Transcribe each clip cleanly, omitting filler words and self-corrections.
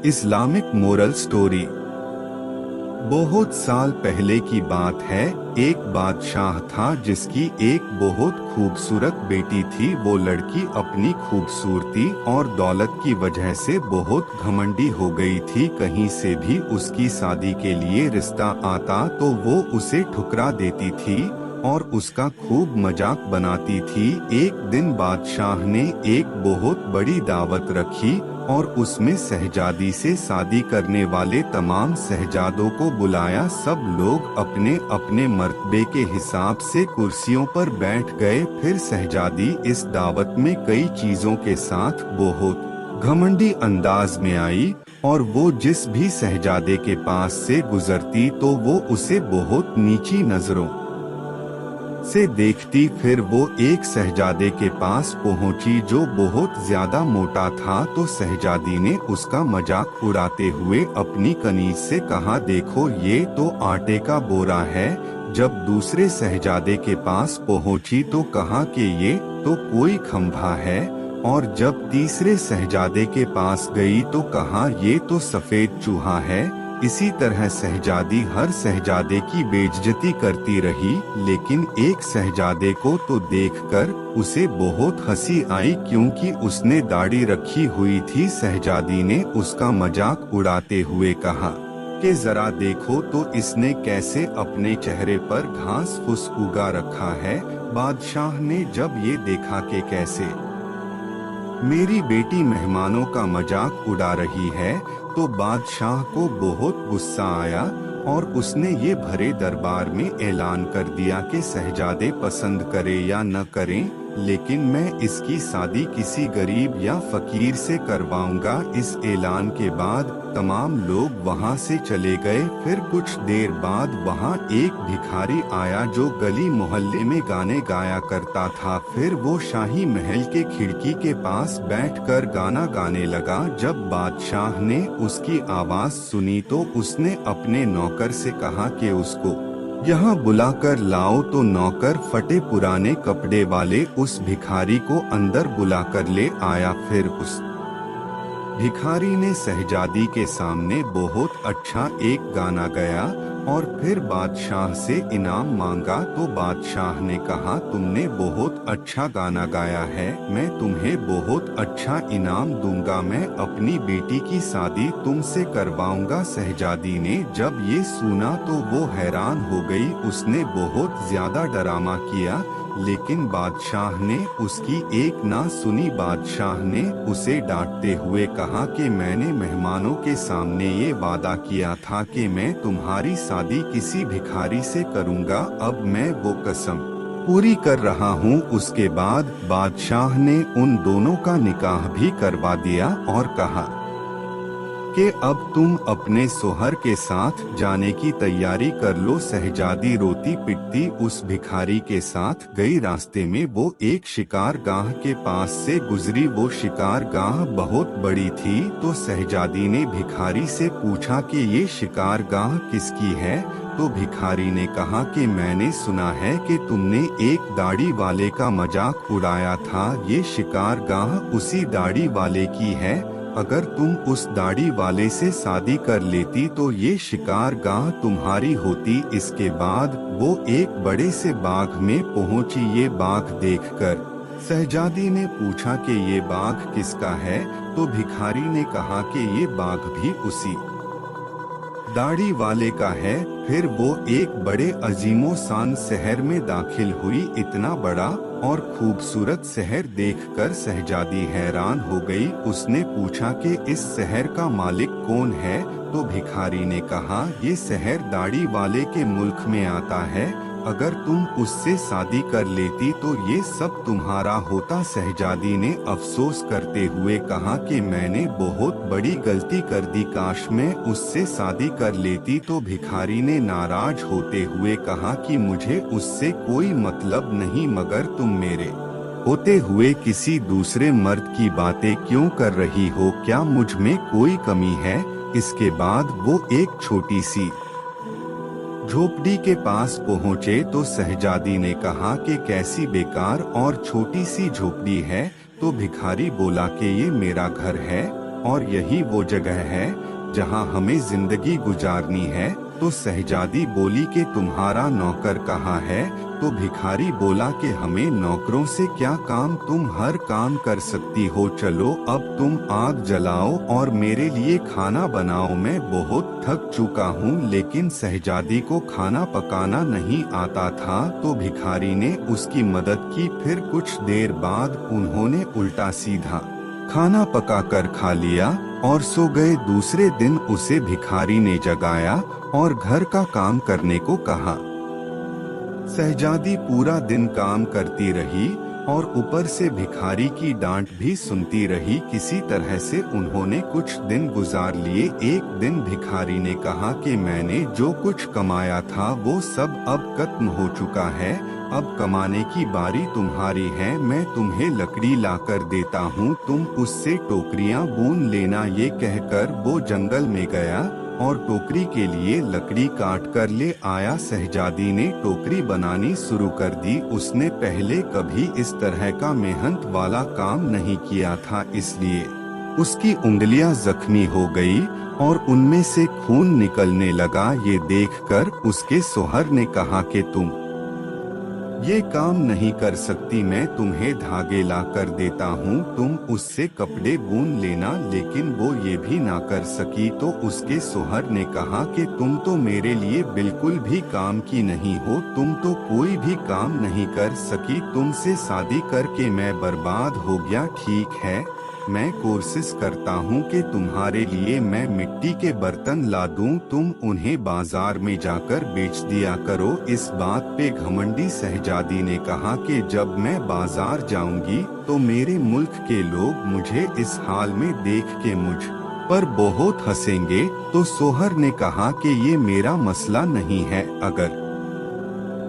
Islamic moral story. बहुत साल पहले की बात है। एक बादशाह था जिसकी एक बहुत खूबसूरत बेटी थी। वो लड़की अपनी खूबसूरती और दौलत की वजह से बहुत घमंडी हो गई थी। कहीं से भी उसकी शादी के लिए रिश्ता आता तो वो उसे ठुकरा देती थी और उसका खूब मजाक बनाती थी। एक दिन बादशाह ने एक बहुत बड़ी दावत रखी और उसमें शहजादी से शादी करने वाले तमाम शहजादों को बुलाया। सब लोग अपने अपने मर्तबे के हिसाब से कुर्सियों पर बैठ गए। फिर शहजादी इस दावत में कई चीजों के साथ बहुत घमंडी अंदाज में आई और वो जिस भी शहजादे के पास से गुजरती तो वो उसे बहुत नीची नजरों से देखती। फिर वो एक शहजादे के पास पहुंची जो बहुत ज्यादा मोटा था तो शहजादी ने उसका मजाक उड़ाते हुए अपनी कनीज से कहा, देखो ये तो आटे का बोरा है। जब दूसरे शहजादे के पास पहुंची तो कहा कि ये तो कोई खंभा है और जब तीसरे शहजादे के पास गई तो कहा ये तो सफेद चूहा है। इसी तरह शहजादी हर शहजादे की बेइज्जती करती रही। लेकिन एक शहजादे को तो देखकर उसे बहुत हंसी आई क्योंकि उसने दाढ़ी रखी हुई थी। शहजादी ने उसका मजाक उड़ाते हुए कहा कि जरा देखो तो इसने कैसे अपने चेहरे पर घास फूस उगा रखा है। बादशाह ने जब ये देखा कि कैसे मेरी बेटी मेहमानों का मजाक उड़ा रही है तो बादशाह को बहुत गुस्सा आया और उसने ये भरे दरबार में ऐलान कर दिया कि शहजादे पसंद करे या न करें, लेकिन मैं इसकी शादी किसी गरीब या फकीर से करवाऊंगा। इस ऐलान के बाद तमाम लोग वहां से चले गए। फिर कुछ देर बाद वहां एक भिखारी आया जो गली मोहल्ले में गाने गाया करता था। फिर वो शाही महल के खिड़की के पास बैठकर गाना गाने लगा। जब बादशाह ने उसकी आवाज सुनी तो उसने अपने नौकर से कहा कि उसको यहाँ बुलाकर लाओ। तो नौकर फटे पुराने कपड़े वाले उस भिखारी को अंदर बुलाकर ले आया। फिर उस भिखारी ने शहजादी के सामने बहुत अच्छा एक गाना गाया और फिर बादशाह से इनाम मांगा। तो बादशाह ने कहा, तुमने बहुत अच्छा गाना गाया है, मैं तुम्हें बहुत अच्छा इनाम दूंगा। मैं अपनी बेटी की शादी तुमसे करवाऊंगा। शहजादी ने जब ये सुना तो वो हैरान हो गई। उसने बहुत ज्यादा ड्रामा किया लेकिन बादशाह ने उसकी एक ना सुनी। बादशाह ने उसे डांटते हुए कहा कि मैंने मेहमानों के सामने ये वादा किया था कि मैं तुम्हारी शादी किसी भिखारी से करूंगा। अब मैं वो कसम पूरी कर रहा हूँ। उसके बाद बादशाह ने उन दोनों का निकाह भी करवा दिया और कहा कि अब तुम अपने सोहर के साथ जाने की तैयारी कर लो। शहजादी रोती पिटती उस भिखारी के साथ गई। रास्ते में वो एक शिकार गाह के पास से गुजरी। वो शिकार गाह बहुत बड़ी थी तो शहजादी ने भिखारी से पूछा कि ये शिकार गाह किसकी है। तो भिखारी ने कहा कि मैंने सुना है कि तुमने एक दाढ़ी वाले का मजाक उड़ाया था। ये शिकार गाह उसी दाढ़ी वाले की है। अगर तुम उस दाढ़ी वाले से शादी कर लेती तो ये शिकार गाह तुम्हारी होती। इसके बाद वो एक बड़े से बाग में पहुंची। ये बाग देखकर शहजादी ने पूछा कि ये बाग किसका है। तो भिखारी ने कहा कि ये बाग भी उसी दाढ़ी वाले का है। फिर वो एक बड़े अजीमो शान शहर में दाखिल हुई। इतना बड़ा और खूबसूरत शहर देखकर शहजादी हैरान हो गई। उसने पूछा कि इस शहर का मालिक कौन है। तो भिखारी ने कहा, ये शहर दाढ़ी वाले के मुल्क में आता है। अगर तुम उससे शादी कर लेती तो ये सब तुम्हारा होता। शहजादी ने अफसोस करते हुए कहा कि मैंने बहुत बड़ी गलती कर दी, काश मैं उससे शादी कर लेती। तो भिखारी ने नाराज होते हुए कहा कि मुझे उससे कोई मतलब नहीं, मगर तुम मेरे होते हुए किसी दूसरे मर्द की बातें क्यों कर रही हो? क्या मुझ में कोई कमी है? इसके बाद वो एक छोटी सी झोपड़ी के पास पहुँचे तो शहजादी ने कहा कि कैसी बेकार और छोटी सी झोपड़ी है। तो भिखारी बोला कि ये मेरा घर है और यही वो जगह है जहाँ हमें जिंदगी गुजारनी है। तो शहजादी बोली कि तुम्हारा नौकर कहाँ है? तो भिखारी बोला कि हमें नौकरों से क्या काम, तुम हर काम कर सकती हो, चलो अब तुम आग जलाओ और मेरे लिए खाना बनाओ, मैं बहुत थक चुका हूँ। लेकिन शहजादी को खाना पकाना नहीं आता था, तो भिखारी ने उसकी मदद की। फिर कुछ देर बाद उन्होंने उल्टा सीधा खाना पकाकर खा लिया और सो गए। दूसरे दिन उसे भिखारी ने जगाया और घर का काम करने को कहा। शहजादी पूरा दिन काम करती रही और ऊपर से भिखारी की डांट भी सुनती रही। किसी तरह से उन्होंने कुछ दिन गुजार लिए। एक दिन भिखारी ने कहा कि मैंने जो कुछ कमाया था वो सब अब खत्म हो चुका है, अब कमाने की बारी तुम्हारी है। मैं तुम्हें लकड़ी लाकर देता हूँ, तुम उससे टोकरियाँ बुन लेना। ये कहकर वो जंगल में गया और टोकरी के लिए लकड़ी काट कर ले आया। शहजादी ने टोकरी बनानी शुरू कर दी। उसने पहले कभी इस तरह का मेहनत वाला काम नहीं किया था, इसलिए उसकी उंगलियां जख्मी हो गई और उनमें से खून निकलने लगा। ये देखकर उसके सोहर ने कहा कि तुम ये काम नहीं कर सकती, मैं तुम्हें धागे ला कर देता हूँ, तुम उससे कपड़े बुन लेना। लेकिन वो ये भी ना कर सकी। तो उसके सोहर ने कहा कि तुम तो मेरे लिए बिल्कुल भी काम की नहीं हो, तुम तो कोई भी काम नहीं कर सकी, तुमसे शादी करके मैं बर्बाद हो गया। ठीक है, मैं कोशिश करता हूँ कि तुम्हारे लिए मैं मिट्टी के बर्तन ला दूँ, तुम उन्हें बाजार में जाकर बेच दिया करो। इस बात पे घमंडी शहजादी ने कहा कि जब मैं बाजार जाऊंगी तो मेरे मुल्क के लोग मुझे इस हाल में देख के मुझ पर बहुत हंसेंगे। तो सोहर ने कहा कि ये मेरा मसला नहीं है, अगर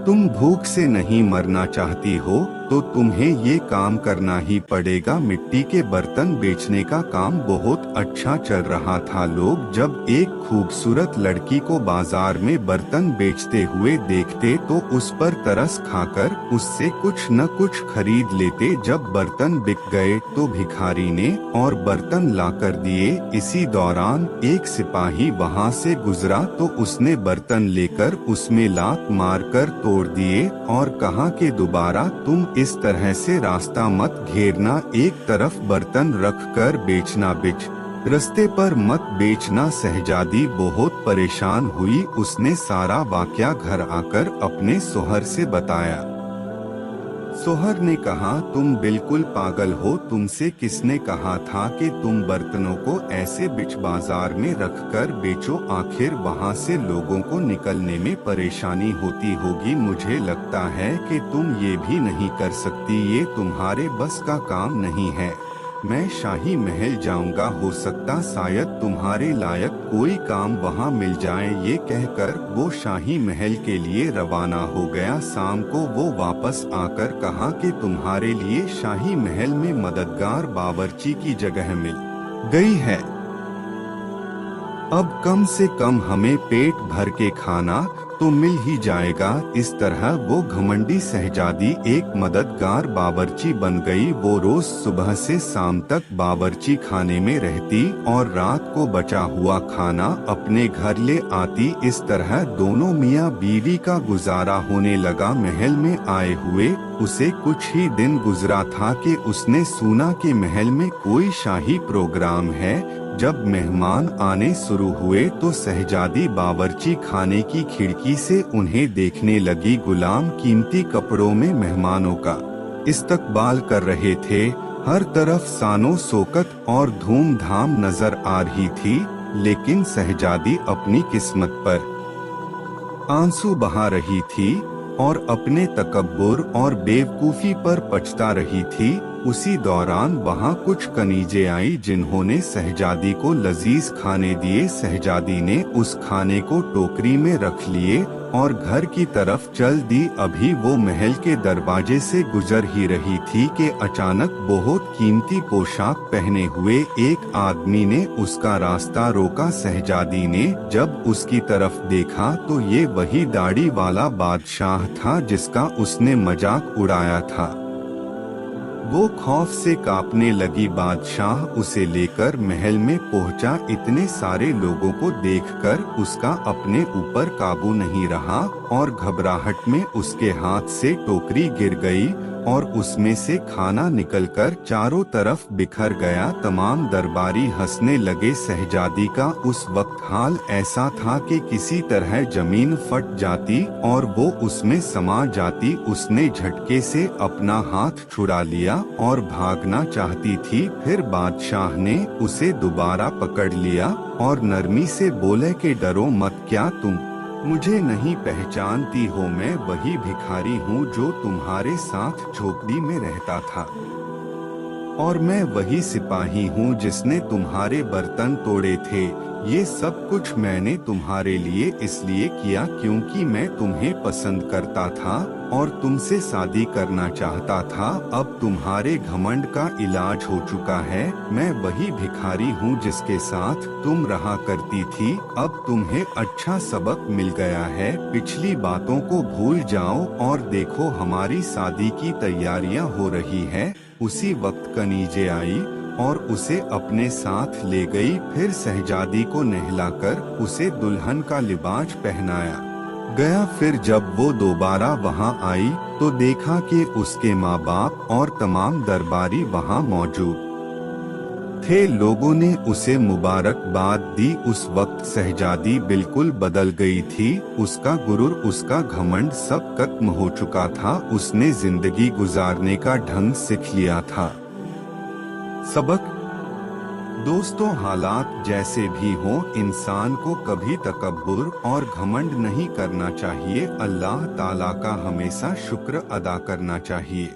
तुम भूख से नहीं मरना चाहती हो तो तुम्हें ये काम करना ही पड़ेगा। मिट्टी के बर्तन बेचने का काम बहुत अच्छा चल रहा था। लोग जब एक खूबसूरत लड़की को बाजार में बर्तन बेचते हुए देखते तो उस पर तरस खाकर उससे कुछ न कुछ खरीद लेते। जब बर्तन बिक गए तो भिखारी ने और बर्तन लाकर दिए। इसी दौरान एक सिपाही वहां से गुजरा तो उसने बर्तन लेकर उसमें लात मारकर तोड़ दिए और कहा कि दोबारा तुम इस तरह से रास्ता मत घेरना, एक तरफ बर्तन रख कर बेचना, बिच रास्ते पर मत बेचना। शहजादी बहुत परेशान हुई। उसने सारा वाकया घर आकर अपने सोहर से बताया। सोहर ने कहा, तुम बिल्कुल पागल हो, तुमसे किसने कहा था कि तुम बर्तनों को ऐसे बिच बाजार में रखकर बेचो? आखिर वहां से लोगों को निकलने में परेशानी होती होगी। मुझे लगता है कि तुम ये भी नहीं कर सकती, ये तुम्हारे बस का काम नहीं है। मैं शाही महल जाऊंगा, हो सकता शायद तुम्हारे लायक कोई काम वहां मिल जाए। ये कहकर वो शाही महल के लिए रवाना हो गया। शाम को वो वापस आकर कहा कि तुम्हारे लिए शाही महल में मददगार बावर्ची की जगह मिल गई है, अब कम से कम हमें पेट भर के खाना तो मिल ही जाएगा। इस तरह वो घमंडी शहजादी एक मददगार बावर्ची बन गई। वो रोज सुबह से शाम तक बावर्ची खाने में रहती और रात को बचा हुआ खाना अपने घर ले आती। इस तरह दोनों मियाँ बीवी का गुजारा होने लगा। महल में आए हुए उसे कुछ ही दिन गुजरा था कि उसने सुना कि महल में कोई शाही प्रोग्राम है। जब मेहमान आने शुरू हुए तो शहजादी बावर्ची खाने की खिड़की से उन्हें देखने लगी। गुलाम कीमती कपड़ों में मेहमानों का इस्तकबाल कर रहे थे। हर तरफ शानो शौकत और धूमधाम नजर आ रही थी, लेकिन शहजादी अपनी किस्मत पर आंसू बहा रही थी और अपने तकब्बुर और बेवकूफी पर पछता रही थी। उसी दौरान वहां कुछ कनीजे आई जिन्होंने शहजादी को लजीज खाने दिए। शहजादी ने उस खाने को टोकरी में रख लिए और घर की तरफ चल दी। अभी वो महल के दरवाजे से गुजर ही रही थी कि अचानक बहुत कीमती पोशाक पहने हुए एक आदमी ने उसका रास्ता रोका। शहजादी ने जब उसकी तरफ देखा तो ये वही दाढ़ी वाला बादशाह था जिसका उसने मजाक उड़ाया था। वो खौफ से कांपने लगी। बादशाह उसे लेकर महल में पहुंचा। इतने सारे लोगों को देखकर उसका अपने ऊपर काबू नहीं रहा और घबराहट में उसके हाथ से टोकरी गिर गई और उसमें से खाना निकलकर चारों तरफ बिखर गया। तमाम दरबारी हंसने लगे। शहजादी का उस वक्त हाल ऐसा था कि किसी तरह जमीन फट जाती और वो उसमें समा जाती। उसने झटके से अपना हाथ छुड़ा लिया और भागना चाहती थी। फिर बादशाह ने उसे दोबारा पकड़ लिया और नरमी से बोले कि डरो मत, क्या तुम मुझे नहीं पहचानती हो? मैं वही भिखारी हूँ जो तुम्हारे साथ झोपड़ी में रहता था, और मैं वही सिपाही हूँ जिसने तुम्हारे बर्तन तोड़े थे। ये सब कुछ मैंने तुम्हारे लिए इसलिए किया क्योंकि मैं तुम्हें पसंद करता था और तुमसे शादी करना चाहता था। अब तुम्हारे घमंड का इलाज हो चुका है। मैं वही भिखारी हूँ जिसके साथ तुम रहा करती थी। अब तुम्हें अच्छा सबक मिल गया है। पिछली बातों को भूल जाओ और देखो हमारी शादी की तैयारियां हो रही है। उसी वक्त कनीजे आई और उसे अपने साथ ले गई। फिर शहजादी को नहलाकर उसे दुल्हन का लिबास पहनाया गया। फिर जब वो दोबारा वहां आई तो देखा कि उसके माँ बाप और तमाम दरबारी वहां मौजूद थे। लोगों ने उसे मुबारकबाद दी। उस वक्त शहजादी बिल्कुल बदल गई थी। उसका गुरूर, उसका घमंड सब खत्म हो चुका था। उसने जिंदगी गुजारने का ढंग सीख लिया था। सबक: दोस्तों, हालात जैसे भी हों, इंसान को कभी तकब्बुर और घमंड नहीं करना चाहिए। अल्लाह ताला का हमेशा शुक्र अदा करना चाहिए।